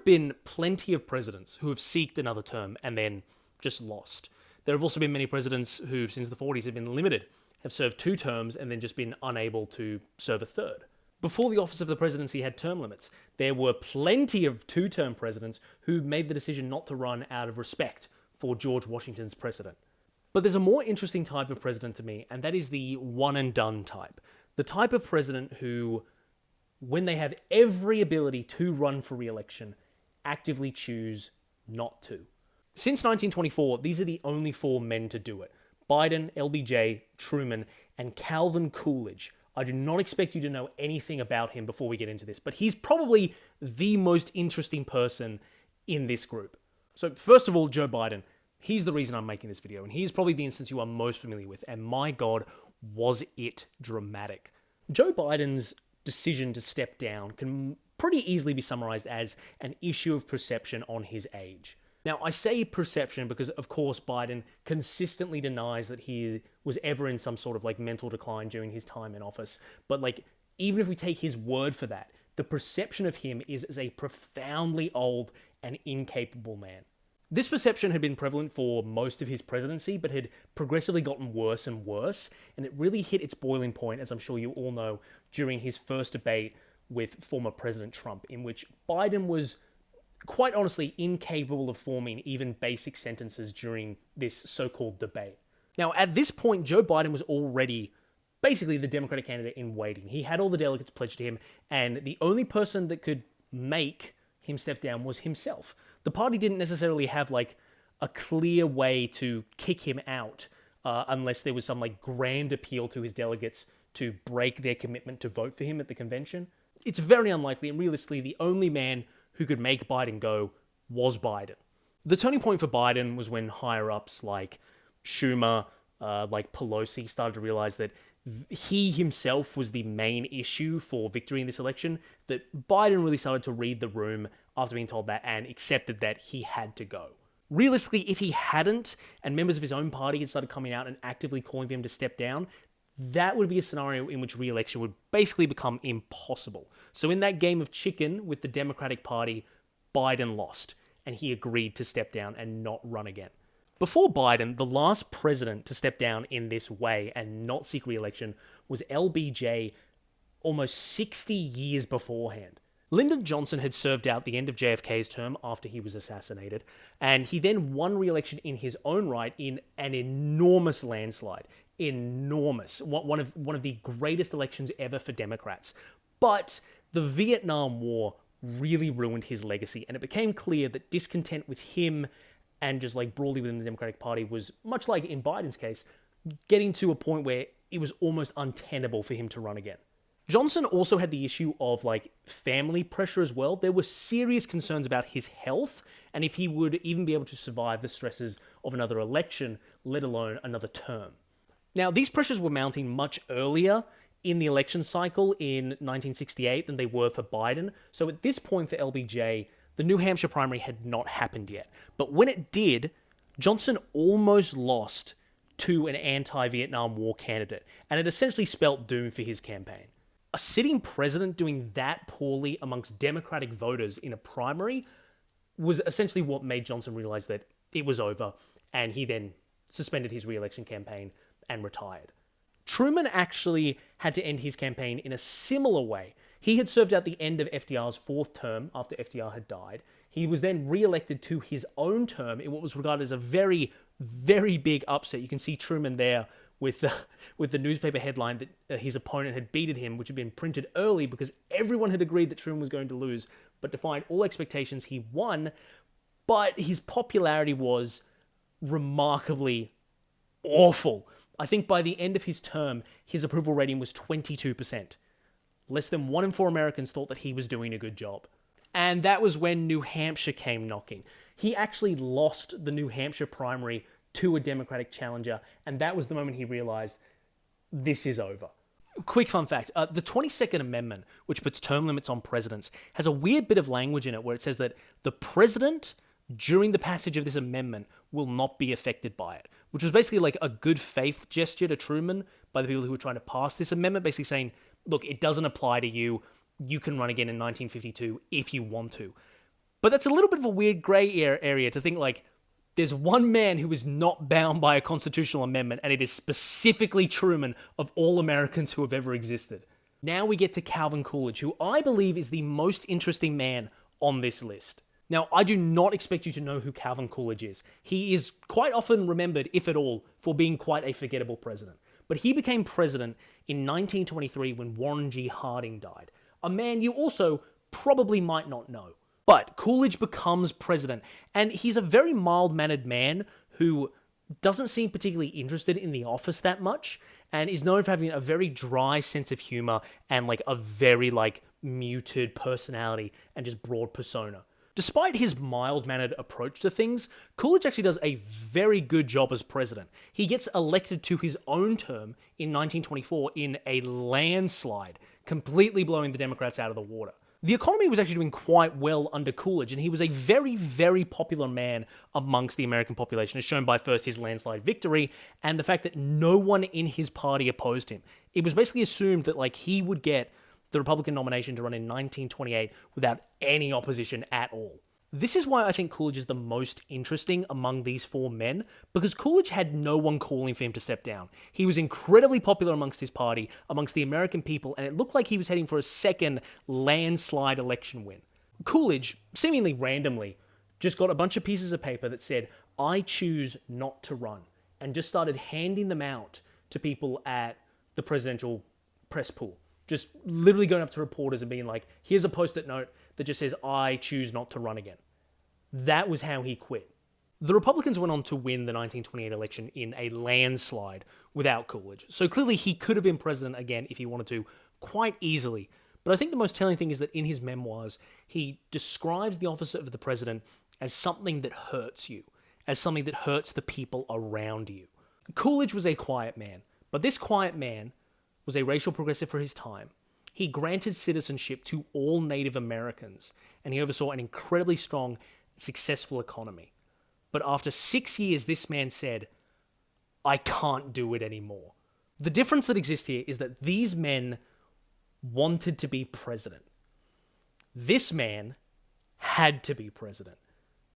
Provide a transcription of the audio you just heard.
have been plenty of presidents who have sought another term and then just lost. There have also been many presidents who, since the 40s, have been limited, have served 2 terms and then just been unable to serve a third. Before the office of the presidency had term limits, there were plenty of 2-term presidents who made the decision not to run out of respect for George Washington's precedent. But there's a more interesting type of president to me, and that is the one-and-done type. The type of president who, when they have every ability to run for re-election, actively choose not to. Since 1924, these are the only 4 men to do it. Biden, LBJ, Truman, and Calvin Coolidge. I do not expect you to know anything about him before we get into this, but he's probably the most interesting person in this group. So first of all, Joe Biden. He's the reason I'm making this video, and he's probably the instance you are most familiar with, and my God, was it dramatic. Joe Biden's decision to step down can pretty easily be summarized as an issue of perception on his age. Now, I say perception because, of course, Biden consistently denies that he was ever in some sort of mental decline during his time in office. But even if we take his word for that, the perception of him is as a profoundly old and incapable man. This perception had been prevalent for most of his presidency, but had progressively gotten worse and worse, and it really hit its boiling point, as I'm sure you all know, during his first debate with former President Trump, in which Biden was quite honestly incapable of forming even basic sentences during this so-called debate. Now, at this point, Joe Biden was already basically the Democratic candidate in waiting. He had all the delegates pledged to him, and the only person that could make him step down was himself. The party didn't necessarily have a clear way to kick him out unless there was some grand appeal to his delegates to break their commitment to vote for him at the convention. It's very unlikely, and realistically, the only man who could make Biden go was Biden. The turning point for Biden was when higher-ups like Schumer, like Pelosi, started to realize that he himself was the main issue for victory in this election, that Biden really started to read the room after being told that and accepted that he had to go. Realistically, if he hadn't, and members of his own party had started coming out and actively calling for him to step down, that would be a scenario in which re-election would basically become impossible. So in that game of chicken with the Democratic Party, Biden lost, and he agreed to step down and not run again. Before Biden, the last president to step down in this way and not seek re-election was LBJ almost 60 years beforehand. Lyndon Johnson had served out the end of JFK's term after he was assassinated, and he then won re-election in his own right in an enormous landslide. Enormous. One of the greatest elections ever for Democrats. But the Vietnam War really ruined his legacy, and it became clear that discontent with him and just broadly within the Democratic Party was, much like in Biden's case, getting to a point where it was almost untenable for him to run again. Johnson also had the issue of family pressure as well. There were serious concerns about his health and if he would even be able to survive the stresses of another election, let alone another term. Now, these pressures were mounting much earlier in the election cycle in 1968 than they were for Biden. So at this point for LBJ, the New Hampshire primary had not happened yet. But when it did, Johnson almost lost to an anti-Vietnam War candidate, and it essentially spelt doom for his campaign. A sitting president doing that poorly amongst Democratic voters in a primary was essentially what made Johnson realize that it was over, and he then suspended his re-election campaign and retired. Truman actually had to end his campaign in a similar way. He had served out the end of FDR's 4th term after FDR had died. He was then re-elected to his own term in what was regarded as a very, very big upset. You can see Truman there with the newspaper headline that his opponent had beaten him, which had been printed early because everyone had agreed that Truman was going to lose, but defied all expectations, he won. But his popularity was remarkably awful. I think by the end of his term, his approval rating was 22%. Less than 1 in 4 Americans thought that he was doing a good job. And that was when New Hampshire came knocking. He actually lost the New Hampshire primary to a Democratic challenger, and that was the moment he realized, this is over. Quick fun fact, the 22nd Amendment, which puts term limits on presidents, has a weird bit of language in it where it says that the president, during the passage of this amendment, will not be affected by it, which was basically a good faith gesture to Truman by the people who were trying to pass this amendment, basically saying, look, it doesn't apply to you. You can run again in 1952 if you want to. But that's a little bit of a weird grey area to think like, there's one man who is not bound by a constitutional amendment, and it is specifically Truman of all Americans who have ever existed. Now we get to Calvin Coolidge, who I believe is the most interesting man on this list. Now, I do not expect you to know who Calvin Coolidge is. He is quite often remembered, if at all, for being quite a forgettable president. But he became president in 1923 when Warren G. Harding died, a man you also probably might not know. But Coolidge becomes president, and he's a very mild-mannered man who doesn't seem particularly interested in the office that much, and is known for having a very dry sense of humor and like a very muted personality and just broad persona. Despite his mild-mannered approach to things, Coolidge actually does a very good job as president. He gets elected to his own term in 1924 in a landslide, completely blowing the Democrats out of the water. The economy was actually doing quite well under Coolidge, and he was a very, very popular man amongst the American population, as shown by first his landslide victory and the fact that no one in his party opposed him. It was basically assumed that he would get the Republican nomination to run in 1928 without any opposition at all. This is why I think Coolidge is the most interesting among these four men, because Coolidge had no one calling for him to step down. He was incredibly popular amongst his party, amongst the American people, and it looked like he was heading for a second landslide election win. Coolidge, seemingly randomly, just got a bunch of pieces of paper that said, "I choose not to run," and just started handing them out to people at the presidential press pool. Just literally going up to reporters and being like, "Here's a post-it note that just says, 'I choose not to run again.'" That was how he quit. The Republicans went on to win the 1928 election in a landslide without Coolidge. So clearly he could have been president again if he wanted to, quite easily. But I think the most telling thing is that in his memoirs, he describes the office of the president as something that hurts you, as something that hurts the people around you. Coolidge was a quiet man, but this quiet man was a racial progressive for his time. He granted citizenship to all Native Americans, and he oversaw an incredibly strong, successful economy. But after 6 years, this man said, "I can't do it anymore." The difference that exists here is that these men wanted to be president. This man had to be president.